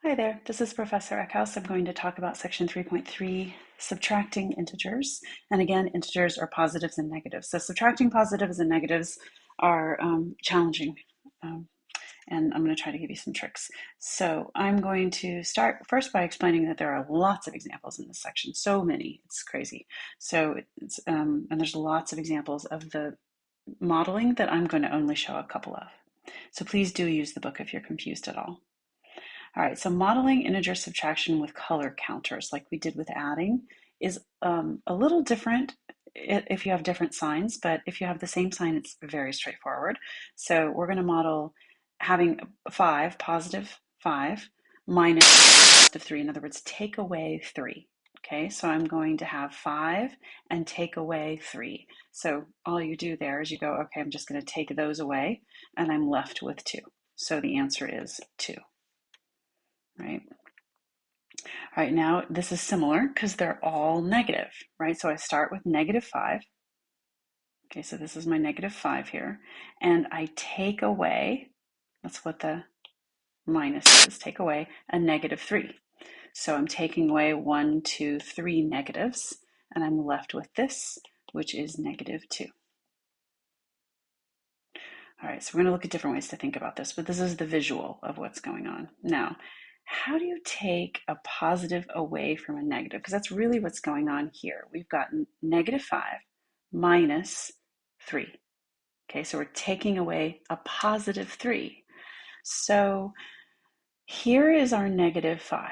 Hi there, this is Professor Eckhouse. I'm going to talk about section 3.3, subtracting integers. And again, integers are positives and negatives. So subtracting positives and negatives are challenging. And I'm going to try to give you some tricks. So I'm going to start first by explaining that there are lots of examples in this section. So many, it's crazy. And there's lots of examples of the modeling that I'm going to only show a couple of. So please do use the book if you're confused at all. All right, so modeling integer subtraction with color counters, like we did with adding, is a little different if you have different signs, but if you have the same sign, it's very straightforward. So we're going to model having 5, positive 5, minus positive 3. In other words, take away 3. Okay, so I'm going to have 5 and take away 3. So all you do there is you go, okay, I'm just going to take those away, and I'm left with 2. So the answer is 2. Right? All right, now this is similar because they're all negative, right? So I start with negative 5. Okay, so this is my negative 5 here. And I take away, that's what the minus is, take away a negative 3. So I'm taking away 1, 2, 3 negatives, and I'm left with this, which is negative 2. All right, so we're going to look at different ways to think about this, but this is the visual of what's going on. Now, how do you take a positive away from a negative? Because that's really what's going on here. We've got negative 5 minus 3. Okay, so we're taking away a positive 3. So here is our negative 5.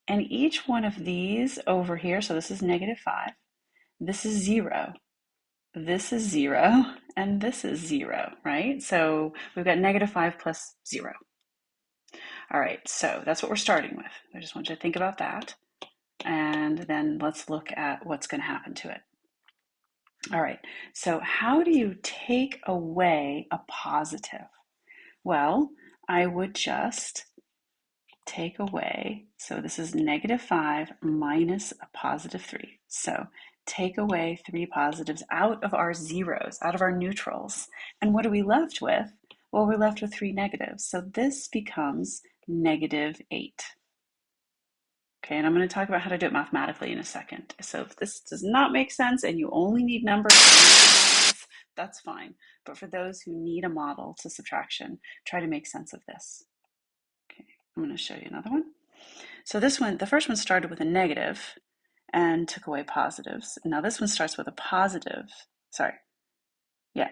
And each one of these over here, so this is negative 5, this is 0. This is 0, and this is 0, right? So we've got negative 5 plus 0. All right, so that's what we're starting with. I just want you to think about that. And then let's look at what's going to happen to it. All right, so how do you take away a positive? Well, I would just take away, so this is negative 5 minus a positive 3. So take away 3 positives out of our zeros, out of our neutrals. And what are we left with? Well, we're left with 3 negatives. So this becomes negative 8. Okay, and I'm going to talk about how to do it mathematically in a second. So if this does not make sense and you only need numbers, that's fine. But for those who need a model to subtraction, try to make sense of this. Okay, I'm going to show you another one. So this one, the first one started with a negative and took away positives. Now this one starts with a positive.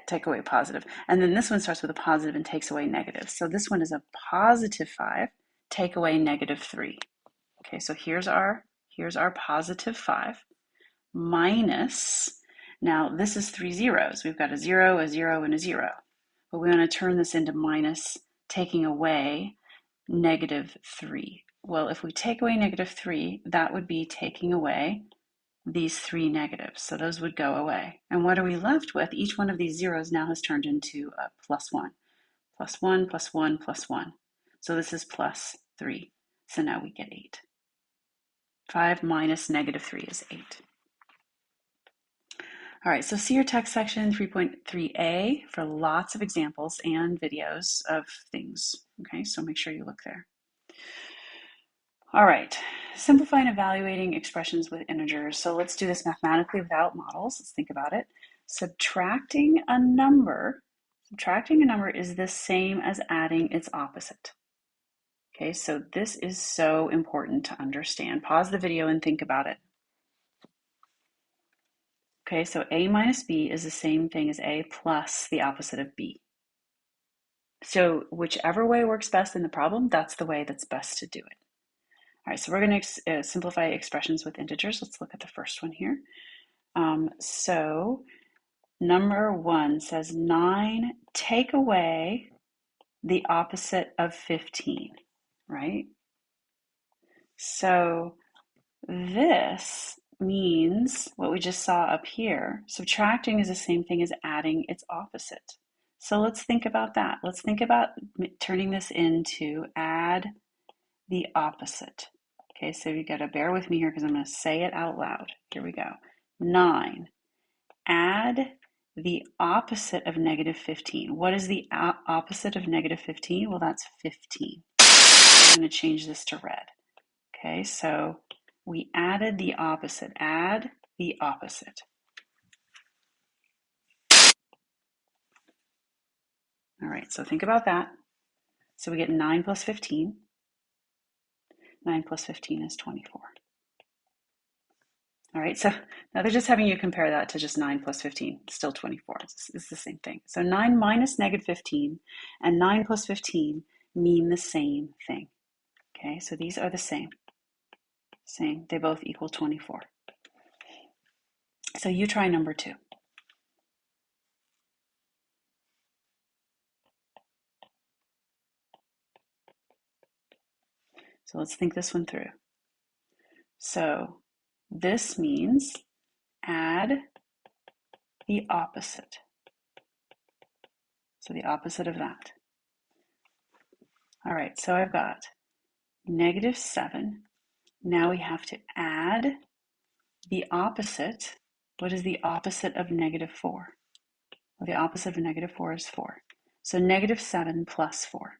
Take away positive. And then this one starts with a positive and takes away negative. So this one is a positive 5, take away negative 3. Okay, so here's our positive 5 minus, now this is 3 zeros. We've got a 0, a 0, and a 0. But we want to turn this into minus, taking away negative 3. Well, if we take away negative 3, that would be taking away these 3 negatives. So those would go away. And what are we left with? Each one of these zeros now has turned into a plus 1. Plus 1, plus 1, plus 1. So this is plus 3. So now we get 8. 5 minus negative 3 is 8. All right, so see your text section 3.3a for lots of examples and videos of things. Okay, so make sure you look there. All right, simplify and evaluating expressions with integers. So let's do this mathematically without models. Let's think about it. Subtracting a number is the same as adding its opposite. Okay, so this is so important to understand. Pause the video and think about it. Okay, so a minus b is the same thing as a plus the opposite of b. So whichever way works best in the problem, that's the way that's best to do it. All right, so we're going to simplify expressions with integers. Let's look at the first one here. So number 1 says 9, take away the opposite of 15, right? So this means what we just saw up here. Subtracting is the same thing as adding its opposite. So let's think about that. Let's think about turning this into add the opposite. Okay, so you got to bear with me here because I'm going to say it out loud. Here we go. 9. Add the opposite of negative 15. What is the opposite of negative 15? Well, that's 15. going to change this to red. Okay, so we added the opposite. Add the opposite. All right, so think about that. So we get 9 plus 15. 9 plus 15 is 24. All right, so now they're just having you compare that to just 9 plus 15, still 24. It's the same thing. So 9 minus negative 15 and 9 plus 15 mean the same thing. Okay, so these are the same. Same, they both equal 24. So you try number 2. So let's think this one through. So this means add the opposite. So the opposite of that. All right, so I've got negative 7. Now we have to add the opposite. What is the opposite of negative 4? Well, the opposite of negative 4 is 4. So negative 7 plus 4.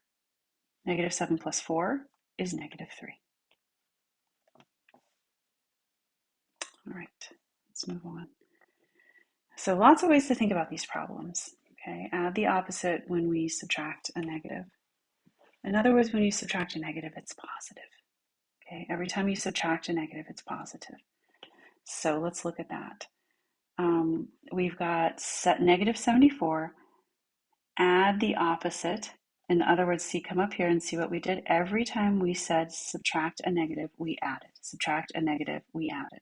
Negative 7 plus 4 is negative 3. All right, let's move on. So lots of ways to think about these problems. Okay, add the opposite when we subtract a negative. In other words, when you subtract a negative, it's positive. Okay, every time you subtract a negative, it's positive. So let's look at that. We've got negative 74, add the opposite. In other words, see, come up here and see what we did. Every time we said subtract a negative, we added. Subtract a negative, we added.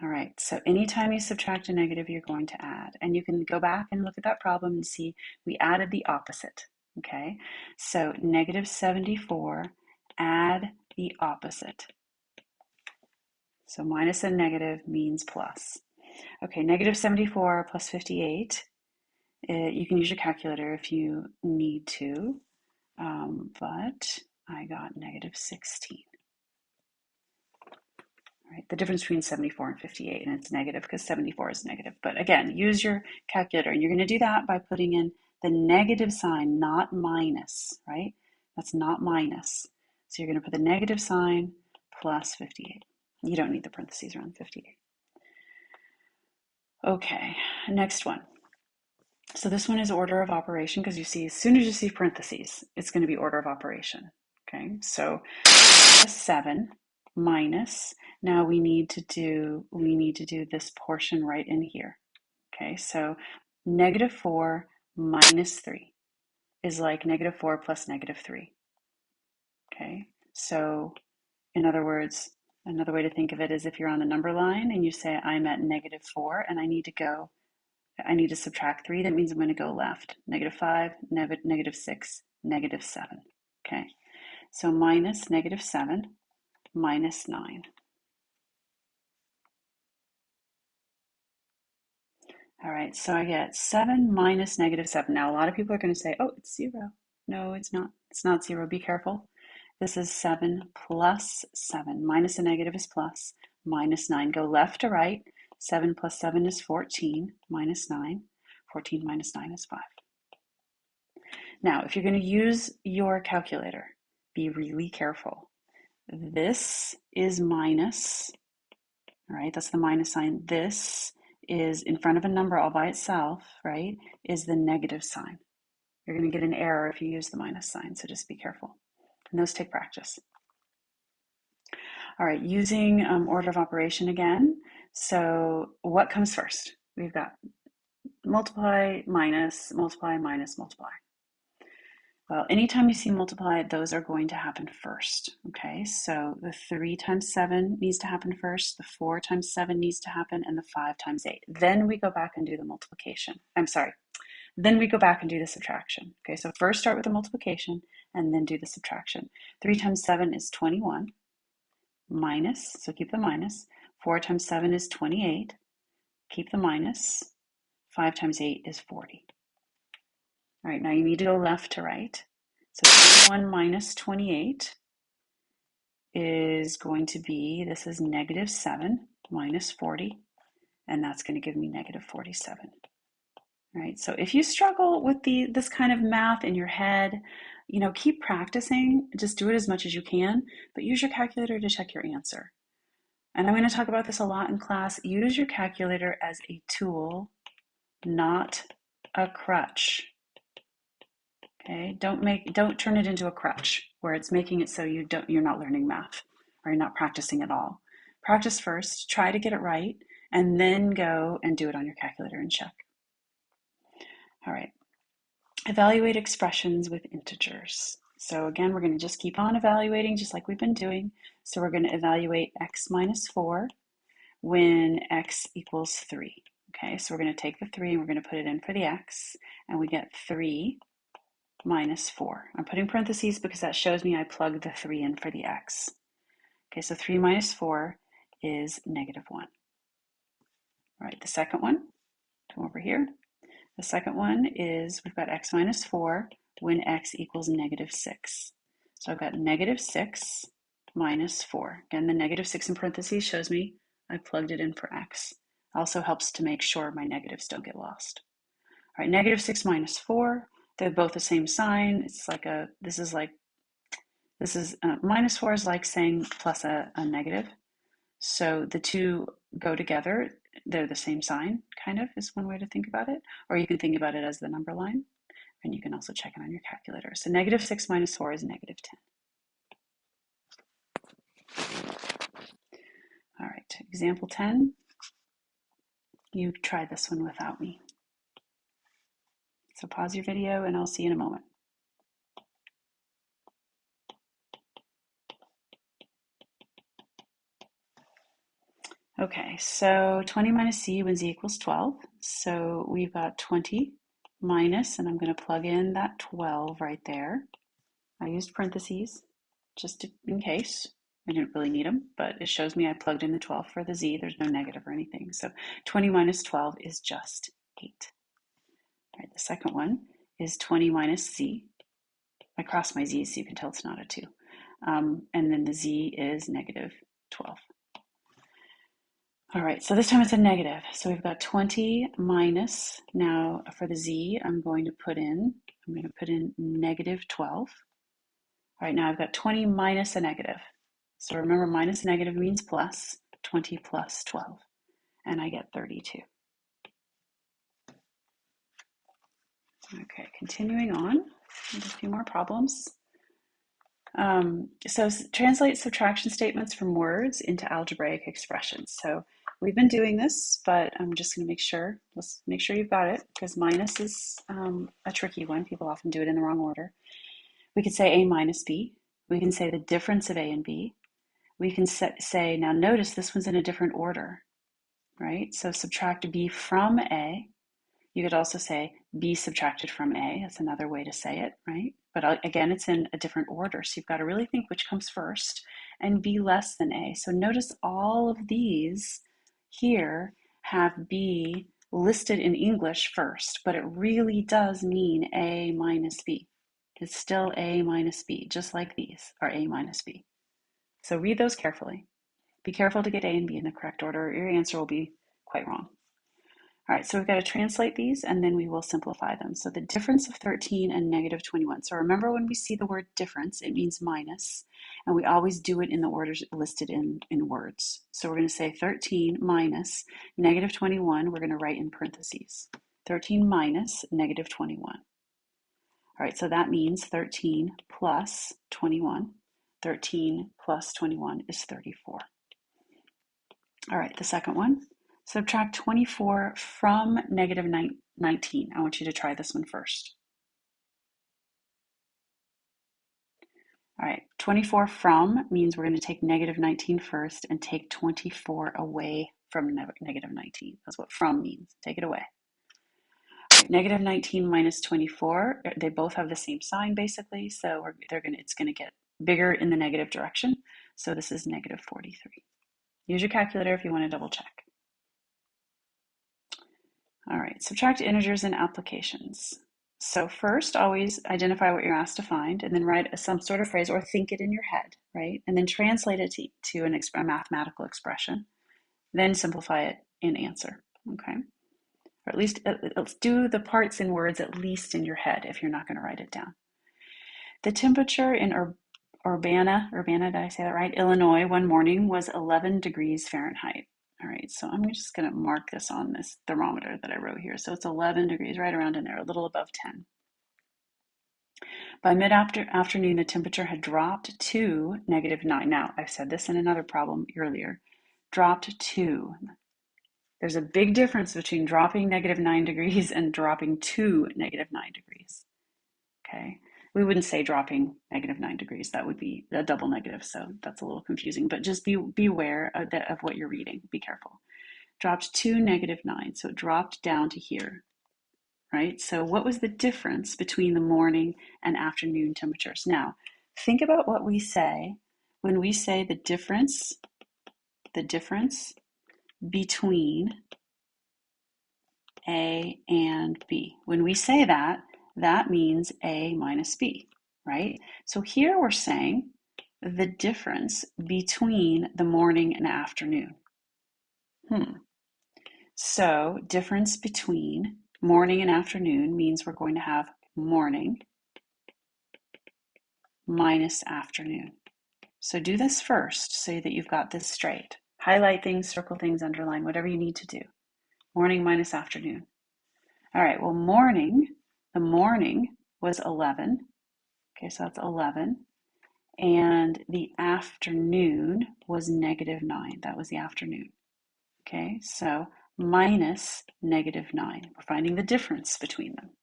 All right, so anytime you subtract a negative, you're going to add. And you can go back and look at that problem and see we added the opposite, okay? So negative 74, add the opposite. So minus and negative means plus. Okay, negative 74 plus 58. You can use your calculator if you need to, but I got negative 16. Right, the difference between 74 and 58, and it's negative because 74 is negative. But again, use your calculator, and you're going to do that by putting in the negative sign, not minus, right? That's not minus. So you're going to put the negative sign plus 58. You don't need the parentheses around 58. Okay, next one. So this one is order of operation because you see, as soon as you see parentheses, it's going to be order of operation. Okay, so 7 minus, now we need to do this portion right in here. Okay, so negative 4 minus 3 is like negative 4 plus negative 3. Okay, so in other words, another way to think of it is if you're on the number line and you say I'm at negative 4 and I need to subtract 3, that means I'm going to go left. Negative 5, negative 6, negative 7. Okay, so minus negative 7 minus 9. All right, so I get 7 minus negative 7. Now, a lot of people are going to say, oh, it's 0. No, it's not. It's not 0. Be careful. This is 7 plus 7. Minus a negative is plus. Minus 9. Go left to right. 7 plus 7 is 14. Minus 9. 14 minus 9 is 5. Now, if you're going to use your calculator, be really careful. This is minus. All right, that's the minus sign. This is in front of a number all by itself, right, is the negative sign. You're going to get an error if you use the minus sign, so just be careful. And those take practice. All right, using order of operation again. So what comes first? We've got multiply, minus, multiply, minus, multiply. Well, anytime you see multiply, those are going to happen first, okay? So the 3 times 7 needs to happen first, the 4 times 7 needs to happen, and the 5 times 8. Then we go back and do the multiplication. Then we go back and do the subtraction. Okay, so first start with the multiplication and then do the subtraction. 3 times 7 is 21, minus, so keep the minus. 4 times 7 is 28, keep the minus. 5 times 8 is 40. All right, now you need to go left to right. So 21 minus 28 is going to be, this is negative 7 minus 40, and that's going to give me negative 47. All right, so if you struggle with this kind of math in your head, keep practicing. Just do it as much as you can, but use your calculator to check your answer. And I'm going to talk about this a lot in class. Use your calculator as a tool, not a crutch. Okay? Don't turn it into a crutch where it's making it so you're not learning math or you're not practicing at all. Practice first, try to get it right, and then go and do it on your calculator and check. All right. Evaluate expressions with integers. So again, we're going to just keep on evaluating just like we've been doing. So we're going to evaluate x minus 4 when x equals 3. Okay, so we're going to take the 3 and we're going to put it in for the x, and we get 3 minus 4. I'm putting parentheses because that shows me I plugged the 3 in for the x. Okay, so 3 minus 4 is negative 1. All right, the second one, come over here. The second one is we've got x minus 4 when x equals negative 6. So I've got negative 6 minus 4. Again, the negative 6 in parentheses shows me I plugged it in for x. Also helps to make sure my negatives don't get lost. All right, negative 6 minus 4, they're both the same sign. It's like minus 4 is like saying plus a negative. So the two go together. They're the same sign, kind of, is one way to think about it. Or you can think about it as the number line. And you can also check it on your calculator. So negative 6 minus 4 is negative 10. All right, example 10. You try this one without me. So pause your video and I'll see you in a moment. Okay, so 20 minus c when z equals 12. So we've got 20 minus, and I'm going to plug in that 12 right there. I used parentheses just in case. I didn't really need them, but it shows me I plugged in the 12 for the z. There's no negative or anything. So 20 minus 12 is just 8. All right, the second one is 20 minus z. I crossed my z's so you can tell it's not a 2. And then the z is negative 12. All right, so this time it's a negative. So we've got 20 minus, now for the z, I'm going to put in negative 12. All right, now I've got 20 minus a negative. So remember, minus a negative means plus, 20 plus 12, and I get 32. Okay, continuing on, a few more problems. So translate subtraction statements from words into algebraic expressions. So we've been doing this, but I'm just going to let's make sure you've got it, because minus is a tricky one. People often do it in the wrong order. We could say a minus b. We can say the difference of a and b. We can say, now notice this one's in a different order, right? So subtract b from a. You could also say b subtracted from a. That's another way to say it, right? But again, it's in a different order. So you've got to really think which comes first, and b less than a. So notice all of these here have b listed in English first, but it really does mean a minus b. It's still a minus b, just like these are a minus b. So read those carefully. Be careful to get a and b in the correct order, or your answer will be quite wrong. All right, so we've got to translate these and then we will simplify them. So the difference of 13 and negative 21. So remember, when we see the word difference, it means minus, and we always do it in the orders listed in words. So we're going to say 13 minus negative 21, we're going to write in parentheses. 13 minus negative 21. All right, so that means 13 plus 21. 13 plus 21 is 34. All right, the second one. Subtract 24 from negative 19. I want you to try this one first. All right, 24 from means we're going to take negative 19 first and take 24 away from negative 19. That's what from means. Take it away. All right, negative 19 minus 24, they both have the same sign basically, so it's going to get bigger in the negative direction. So this is negative 43. Use your calculator if you want to double check. All right, subtract integers and applications. So first, always identify what you're asked to find, and then write some sort of phrase or think it in your head, right? And then translate it to a mathematical expression. Then simplify it in answer, okay? Or at least let's do the parts in words at least in your head if you're not going to write it down. The temperature in Urbana, did I say that right? Illinois, one morning was 11 degrees Fahrenheit. All right, so I'm just going to mark this on this thermometer that I wrote here. So it's 11 degrees, right around in there, a little above 10. By mid-afternoon, the temperature had dropped to -9. Now, I've said this in another problem earlier. Dropped to. There's a big difference between dropping -9 degrees and dropping to -9 degrees. Okay, we wouldn't say dropping -9 degrees. That would be a double negative, so that's a little confusing. But just beware of what you're reading. Be careful. Dropped to -9, so it dropped down to here, right? So what was the difference between the morning and afternoon temperatures? Now, think about what we say when we say the difference between A and B. When we say that, that means A minus B, right? So here we're saying the difference between the morning and afternoon. So difference between morning and afternoon means we're going to have morning minus afternoon. So do this first so that you've got this straight. Highlight things, circle things, underline, whatever you need to do. Morning minus afternoon. All right, well, the morning was 11. Okay, so that's 11. And the afternoon was -9. That was the afternoon. Okay, so minus -9. We're finding the difference between them.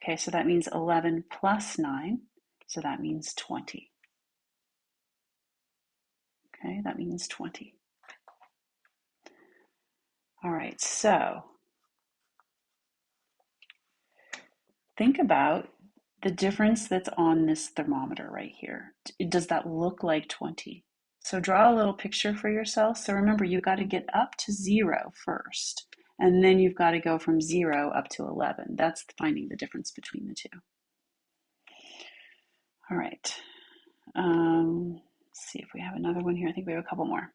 Okay, so that means 11 plus 9. So that means 20. Okay, that means 20. All right, so think about the difference that's on this thermometer right here. Does that look like 20? So draw a little picture for yourself. So remember, you've got to get up to 0 first, and then you've got to go from 0 up to 11. That's finding the difference between the two. All right. Let's see if we have another one here. I think we have a couple more.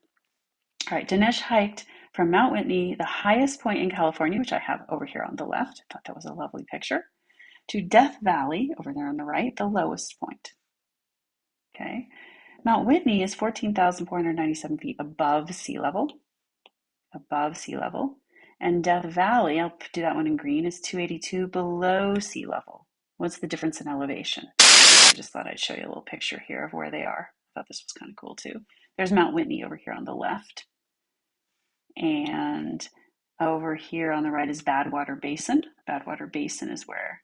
All right, Dinesh hiked from Mount Whitney, the highest point in California, which I have over here on the left. I thought that was a lovely picture, to Death Valley, over there on the right, the lowest point. Okay, Mount Whitney is 14,497 feet above sea level, and Death Valley, I'll do that one in green, is 282 below sea level. What's the difference in elevation? I just thought I'd show you a little picture here of where they are. I thought this was kind of cool too. There's Mount Whitney over here on the left. And over here on the right is Badwater Basin. Badwater Basin is where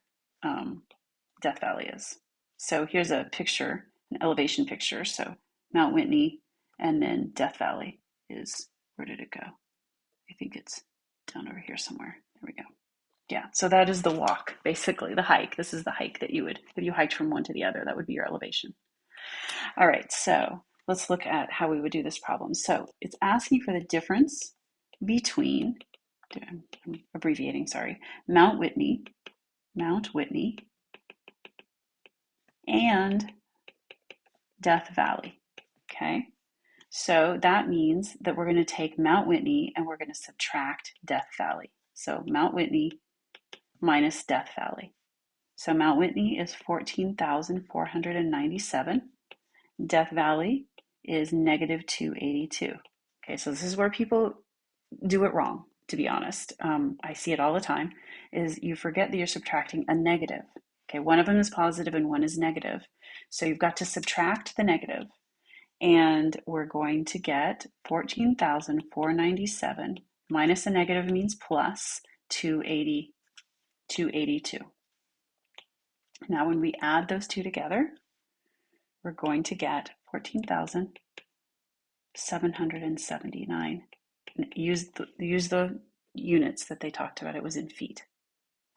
Death Valley is. So here's a picture, an elevation picture. So Mount Whitney and then Death Valley is, where did it go? I think it's down over here somewhere. There we go. Yeah, so that is the walk, basically, the hike. This is the hike that you would, if you hiked from one to the other, that would be your elevation. All right, so let's look at how we would do this problem. So it's asking for the difference between, I'm abbreviating, sorry, Mount Whitney, and Death Valley, okay? So that means that we're going to take Mount Whitney and we're going to subtract Death Valley. So Mount Whitney minus Death Valley. So Mount Whitney is 14,497. Death Valley is -282. Okay, so this is where people do it wrong, to be honest. I see it all the time, is you forget that you're subtracting a negative. Okay, one of them is positive and one is negative. So you've got to subtract the negative, and we're going to get 14,497 minus a negative means plus 282. Now when we add those two together, we're going to get 14,779. Use the units that they talked about. It was in feet.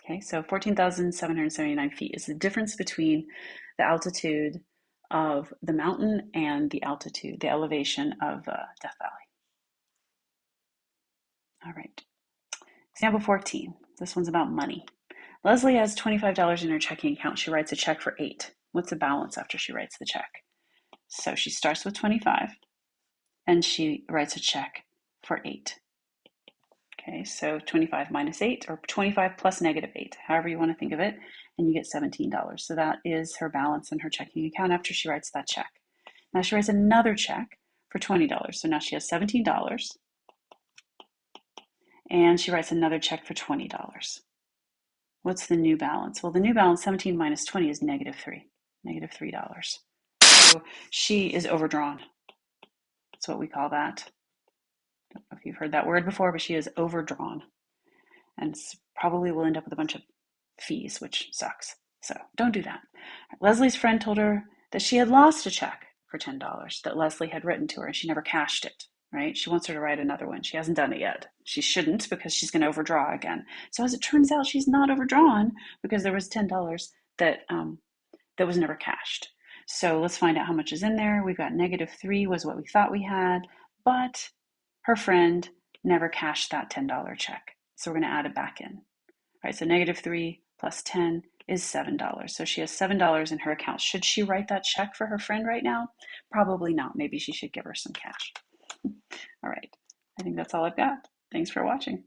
Okay, so 14,779 feet is the difference between the altitude of the mountain and the elevation of Death Valley. All right. Example 14. This one's about money. Leslie has $25 in her checking account. She writes a check for 8. What's the balance after she writes the check? So she starts with 25 and she writes a check for 8. Okay, so 25 minus 8, or 25 plus -8, however you want to think of it. and you get $17. So that is her balance in her checking account after she writes that check. Now she writes another check for $20. So now she has $17, and she writes another check for $20. What's the new balance? Well, the new balance, 17 minus 20, is -3, -$3. So she is overdrawn. That's what we call that. I don't know if you've heard that word before, but she is overdrawn. And probably will end up with a bunch of fees, which sucks. So don't do that. Leslie's friend told her that she had lost a check for $10 that Leslie had written to her, and she never cashed it, right? She wants her to write another one. She hasn't done it yet. She shouldn't, because she's going to overdraw again. So as it turns out, she's not overdrawn because there was $10 that was never cashed. So let's find out how much is in there. We've got -3 was what we thought we had, but her friend never cashed that $10 check. So we're going to add it back in. All right, so -3 plus 10 is $7. So she has $7 in her account. Should she write that check for her friend right now? Probably not. Maybe she should give her some cash. All right, I think that's all I've got. Thanks for watching.